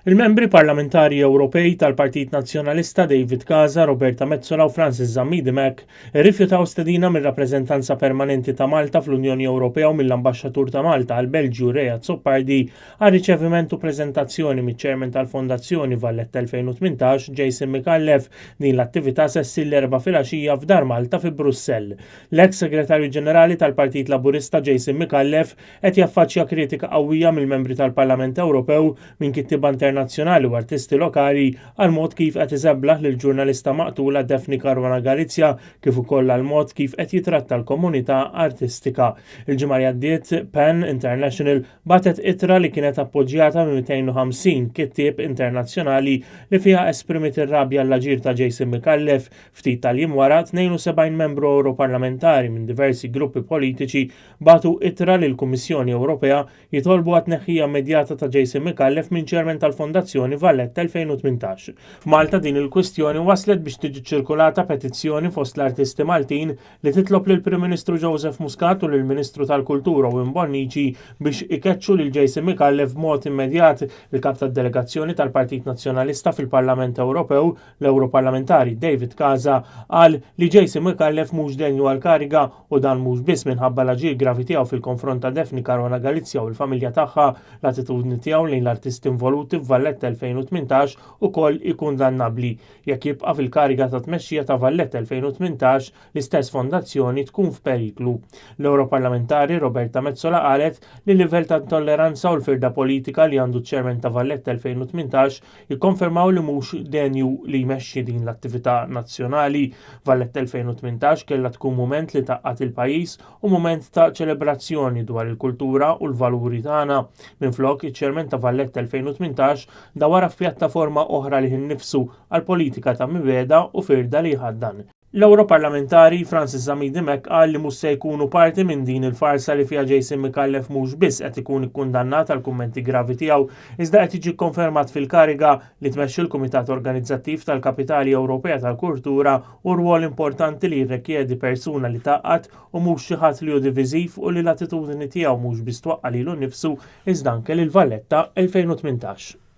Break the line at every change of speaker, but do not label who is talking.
Il-membri parlamentari Ewropej tal-Partit Nazzjonalista David Casa, Roberta Metsola u Francis Zammidimek irrifjutaw stedina mir-rappreżentanza permanenti ta' Malta fl-Unjoni Ewropea u mill-Ambaxxatur ta' Malta għal Belġju Rea Zoppardi għal riċeviment u preżentazzjoni miċ-Chairman tal-Fondazzjoni Valletta 2018 Jason Micallef. Din l-attività sessi l-4 filgħaxija f'Dar Malta fi Brussell. L-eks segretarju ġenerali tal-Partit Laburista Jason Micallef qed jaffaċċja kritika qawwija mill-membri tal-Parlament Ewropew minn kittiba internazzjonali u artisti lokali għal mod kif qed iżeblaħ lil ġurnalista maqtula Daphne Caruana Galizia kif ukoll għal mod kif qed jitratta l-komunità artistika. Il-ġimgħa li għaddiet PEN International batet ittra li kienet appoġġjata minn 250 kittieb internazzjonali li fiha esprimit ir-rabja l-aġir ta' Jason Micallef. Ftit tal-jiem wara 72 membru Europarlamentari minn diversi gruppi politiċi batu ittra lil Kummissjoni Ewropea jitolbu għat-tneħħija immedjata ta' Jason Micallef minn Chairman tal-Fondazzjoni Valletta 2018. F'Malta din il-kwistjoni waslet biex tiġi ċirkulata petizzjoni fost l-artisti Maltin li titlob lil Prim Ministru Joseph Muscat u lil Ministru tal-Kultura Wim Bonnici biex ikeċċu lil Jason Micallef b'mod immedjat. Il-kap tad-delegazzjoni tal-Partit Nazzjonalista fil-Parlament Ewropew, l-Europarlamentari David Casa, qal li Jason Micallef mhux degnu għall-kariga u dan mhux biss minħabba l-aġir gravi tiegħu fil-konfront ta' Daphne Caruana Galizia u l-familja tagħha, l-attitudni tiegħu lejn l-artisti involuti f'Valletta 2018 ukoll ikundannabbli. Jekk jibqa' fil-kariga ta' tmexxija ta' Valletta 2018 l-istess fondazzjoni tkun f'periklu. L-Europarlamentari Roberta Metsola qalet li l-livell ta' intolleranza u l-firda politika li għandu ċ-Chairman ta' Valletta 2018 jikkonfermaw li mhux denju li jmexxi din l-attività nazzjonali. Valletta 2018 kellha tkun mument li taqqat il-pajjiż u mument ta' ċelebrazzjoni dwar il-kultura u l-valuri tagħna. Minflok iċ-Chairman ta' Valletta 2018 dawara f'pjattaforma oħra li nnifsu għal politika ta' mibeda u firda li ħaddan. L-Europarlamentari Francis Zammidimek qal li mhux se jkunu parti minn din il-farsa li fiha Jason Micallef mhux biss qed ikun ikkundannat għal kummenti gravi tiegħu, iżda qed jiġi konfermat fil-kariga li tmexxi l-Kumitat Organizzattiv tal-Kapitali Ewropea tal-Kultura u rwol importanti li jirrikjedi persuna li taqqat u mhux xi ħadd li hu diviżiv u li l-attitudni tiegħu mhux biss twaqqa lilu nnifsu iżda anke lil Valletta 2018.